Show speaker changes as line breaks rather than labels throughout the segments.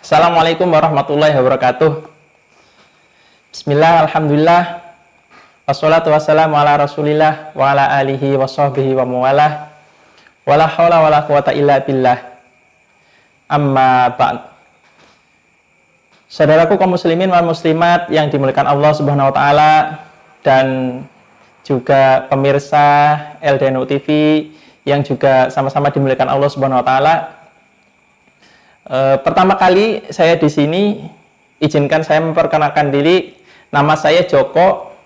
Assalamualaikum warahmatullahi wabarakatuh. Bismillah, alhamdulillah, wassalatu wassalamu ala rasulillah wa ala alihi wa sahbihi wa mawalah, wala hawla wala quwata illa billah, amma ba'd. Saudaraku kaum muslimin wal muslimat yang dimuliakan Allah Subhanahu wa taala, dan juga pemirsa LDNU TV yang juga sama-sama dimuliakan Allah Subhanahu wa taala. Pertama kali saya di sini, izinkan saya memperkenalkan diri. Nama saya Joko,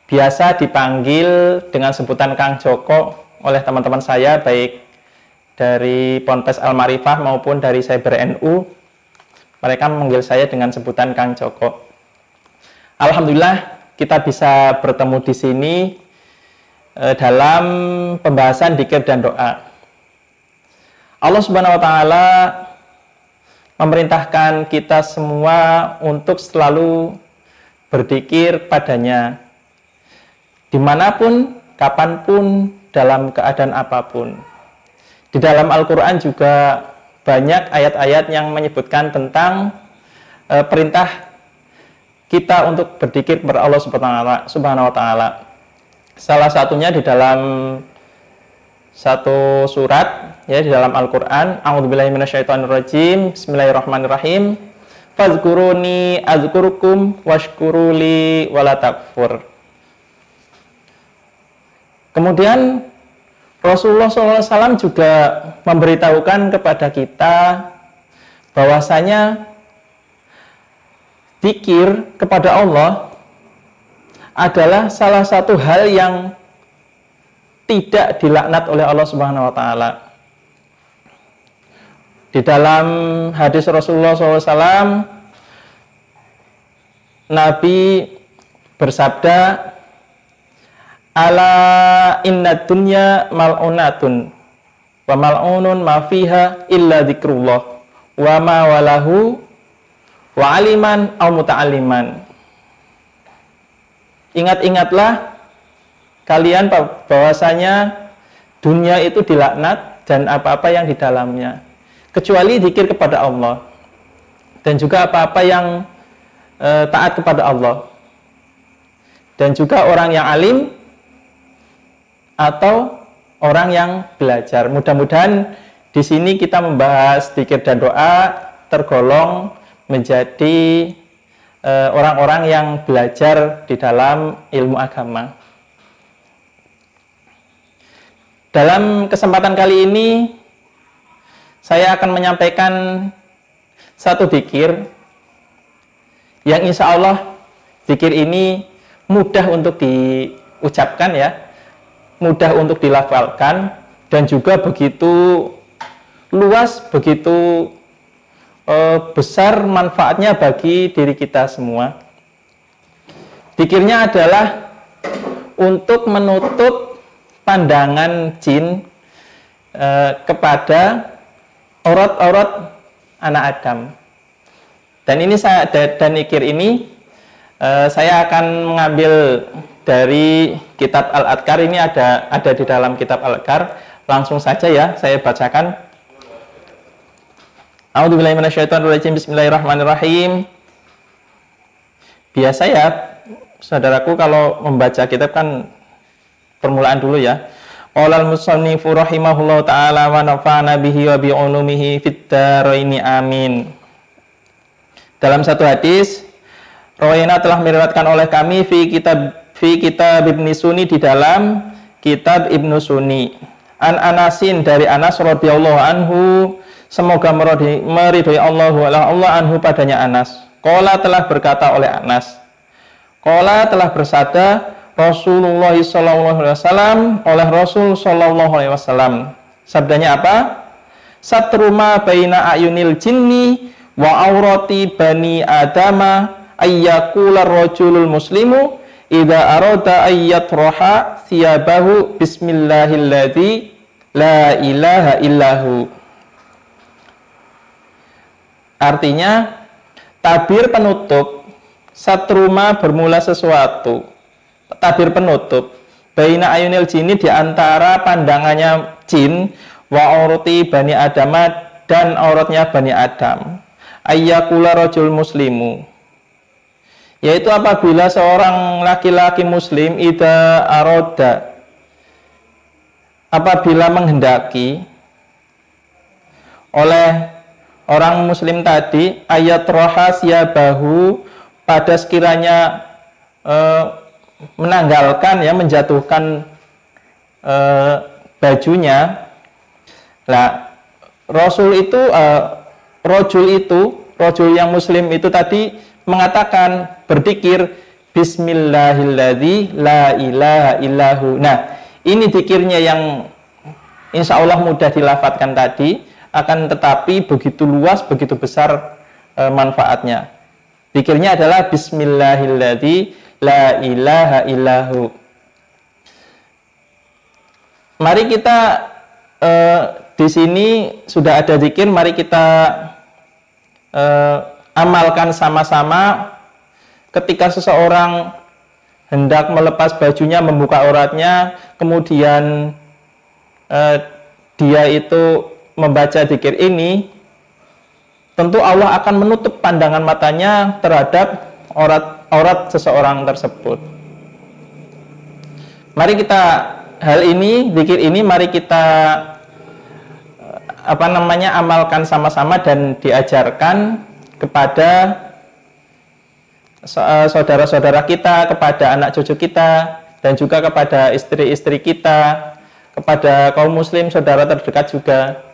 biasa dipanggil dengan sebutan Kang Joko oleh teman-teman saya, baik dari Ponpes Al-Ma'rifah maupun dari Cyber NU. Mereka memanggil saya dengan sebutan Kang Joko. Alhamdulillah kita bisa bertemu di sini dalam pembahasan dzikir dan doa. Allah Subhanahu wa taala memerintahkan kita semua untuk selalu berzikir padanya, dimanapun, kapanpun, dalam keadaan apapun. Di dalam Al-Quran juga banyak ayat-ayat yang menyebutkan tentang perintah kita untuk berzikir kepada Allah Subhanahu wa taala. Salah satunya di dalam satu surat, ya, di dalam Al-Quran. A'udzubillahi minasyaitonirrajim. Bismillahirrahmanirrahim. Fadhkuruni azkurukum washkuruli wala takfur. Kemudian Rasulullah SAW juga memberitahukan kepada kita bahwasanya dzikir kepada Allah adalah salah satu hal yang tidak dilaknat oleh Allah Subhanahu wa taala. Di dalam hadis Rasulullah SAW, Nabi bersabda, "Ala inna dunya mal'unatun wa mal'unun ma fiha illa dzikrullah wa ma walahu wa aliman aw muta'alliman." Ingat-ingatlah kalian bahwasanya dunia itu dilaknat dan apa-apa yang di dalamnya, kecuali zikir kepada Allah dan juga apa-apa yang taat kepada Allah, dan juga orang yang alim atau orang yang belajar. Mudah-mudahan di sini kita membahas zikir dan doa tergolong menjadi orang-orang yang belajar di dalam ilmu agama. Dalam kesempatan kali ini, saya akan menyampaikan satu zikir yang insya Allah zikir ini mudah untuk diucapkan, ya, mudah untuk dilafalkan, dan juga begitu luas, begitu besar manfaatnya bagi diri kita semua. Zikirnya adalah untuk menutup pandangan jin kepada aurat-aurat anak Adam. Dan ini zikir ini saya akan mengambil dari kitab Al-Adhkar. Ini ada di dalam kitab Al-Adhkar. Langsung saja, ya, saya bacakan. A'udzubillahi minasyaitonirrajim. Bismillahirrahmanirrahim. Biasa, ya, saudaraku, kalau membaca kitab kan permulaan dulu, ya. Qala al-musannifu rahimahullahu ta'ala wa nafa'ana bihi wa bi ulumihi fid dharaini amin. Dalam satu hadis, rawaina telah meriwayatkan oleh kami fi kitab Ibnu Sunni, di dalam kitab Ibnu Sunni, an Anasin, dari Anas radhiyallahu anhu, semoga meridhai Allah anhu padanya Anas. Qala, telah berkata oleh Anas, qala, telah bersabda Rasulullah sallallahu alaihi wasallam, oleh Rasul sallallahu alaihi wasallam. Sabdanya apa? Satruma baina ayunil jinni wa aurati bani adama ayyakula rajulul muslimu idza arada ayyatraha thiyabahu bismillahilladzi la ilaha illahu. Artinya, tabir penutup, satruma bermula sesuatu, tabir penutup, baina ayunil jinni, di antara pandangannya jin, wa aurati bani adama, dan auratnya bani Adam, ayyakula rajul muslimu, yaitu apabila seorang laki-laki muslim ida aroda, apabila menghendaki oleh orang muslim tadi ayat rohasya bahu, pada sekiranya menanggalkan ya, menjatuhkan bajunya. Lah rojul yang muslim itu tadi mengatakan, berzikir bismillahilladzi la ilaha illahu. Nah, ini zikirnya yang insya Allah mudah dilafatkan tadi, akan tetapi begitu luas, begitu besar manfaatnya. Zikirnya adalah bismillahilladzi la ilaha illahu. Mari kita di sini sudah ada zikir, mari kita amalkan sama-sama. Ketika seseorang hendak melepas bajunya, membuka auratnya, kemudian dia itu membaca zikir ini, tentu Allah akan menutup pandangan matanya terhadap aurat seseorang tersebut. Mari kita zikir ini mari kita amalkan sama-sama dan diajarkan kepada saudara-saudara kita, kepada anak cucu kita, dan juga kepada istri-istri kita, kepada kaum muslim saudara terdekat juga,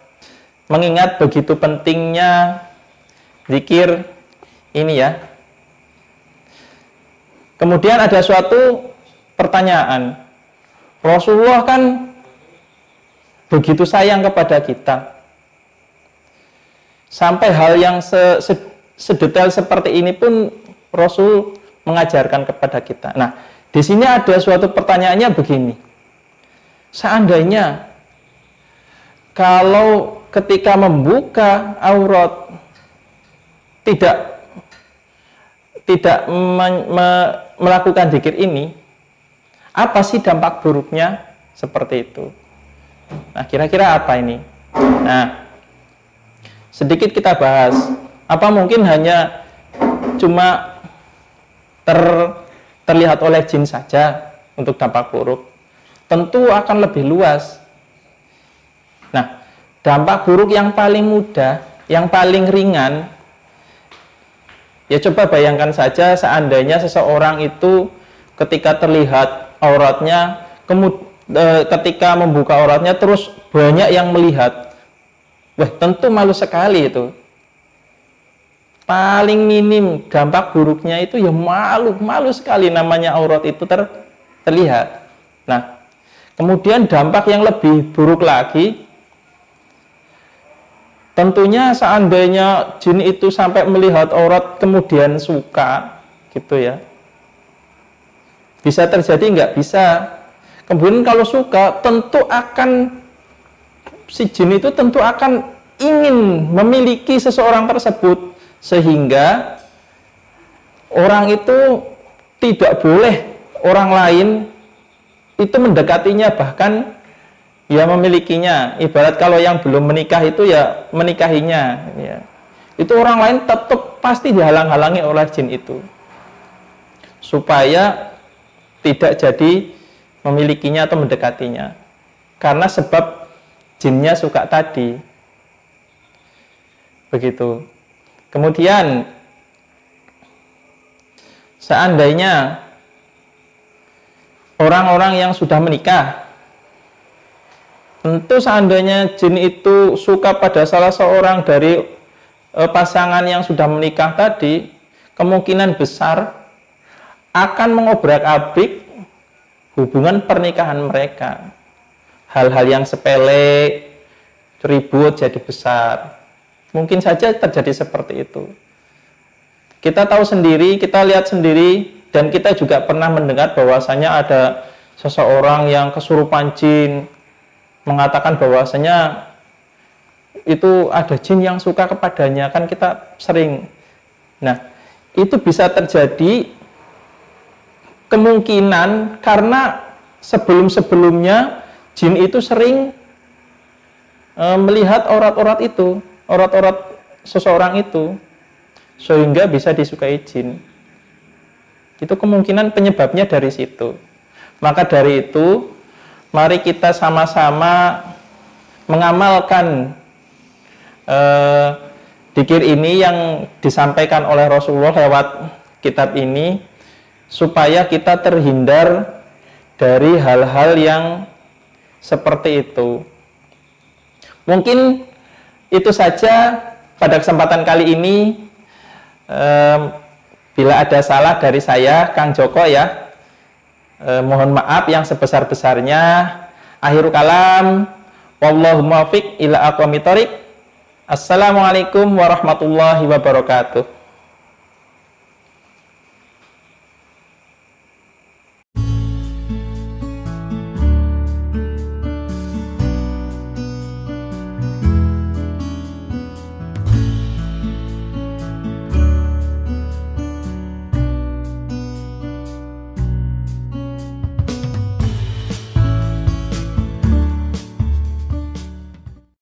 mengingat begitu pentingnya zikir ini ya. Kemudian ada suatu pertanyaan, Rasulullah kan begitu sayang kepada kita, sampai hal yang sedetail seperti ini pun Rasul mengajarkan kepada kita. Nah, di sini ada suatu pertanyaannya begini. Seandainya kalau ketika membuka aurat tidak melakukan zikir ini, apa sih dampak buruknya seperti itu? Nah, kira-kira apa ini? Nah, sedikit kita bahas. Apa mungkin hanya cuma terlihat oleh jin saja untuk dampak buruk? Tentu akan lebih luas. Nah, dampak buruk yang paling mudah, yang paling ringan, ya coba bayangkan saja seandainya seseorang itu ketika terlihat auratnya, ketika membuka auratnya terus banyak yang melihat. Wah, tentu malu sekali itu. Paling minim dampak buruknya itu ya malu sekali, namanya aurat itu terlihat. Nah, kemudian dampak yang lebih buruk lagi, tentunya seandainya jin itu sampai melihat aurat kemudian suka, gitu ya. Bisa terjadi nggak? Bisa. Kemudian kalau suka, tentu akan, si jin itu tentu akan ingin memiliki seseorang tersebut, sehingga orang itu tidak boleh orang lain itu mendekatinya, bahkan ya memilikinya. Ibarat kalau yang belum menikah itu ya menikahinya ya. Itu orang lain tetap pasti dihalang-halangi oleh jin itu, supaya tidak jadi memilikinya atau mendekatinya, karena sebab jinnya suka tadi. Begitu. Kemudian seandainya orang-orang yang sudah menikah, tentu seandainya jin itu suka pada salah seorang dari pasangan yang sudah menikah tadi, kemungkinan besar akan mengobrak-abrik hubungan pernikahan mereka. Hal-hal yang sepele, ribut jadi besar. Mungkin saja terjadi seperti itu. Kita tahu sendiri, kita lihat sendiri, dan kita juga pernah mendengar bahwasanya ada seseorang yang kesurupan jin, mengatakan bahwasanya itu ada jin yang suka kepadanya, kan kita sering. Nah, itu bisa terjadi kemungkinan karena sebelum-sebelumnya jin itu sering melihat aurat-aurat itu, aurat-aurat seseorang itu. sehingga bisa disukai jin. Itu kemungkinan penyebabnya dari situ. Maka dari itu, mari kita sama-sama mengamalkan dzikir ini yang disampaikan oleh Rasulullah lewat kitab ini, supaya kita terhindar dari hal-hal yang seperti itu. Mungkin itu saja pada kesempatan kali ini. Bila ada salah dari saya, Kang Joko ya, mohon maaf yang sebesar-besarnya. Akhirul kalam, wallahu muwaffiq ila aqwamit thoriq. Assalamualaikum warahmatullahi wabarakatuh.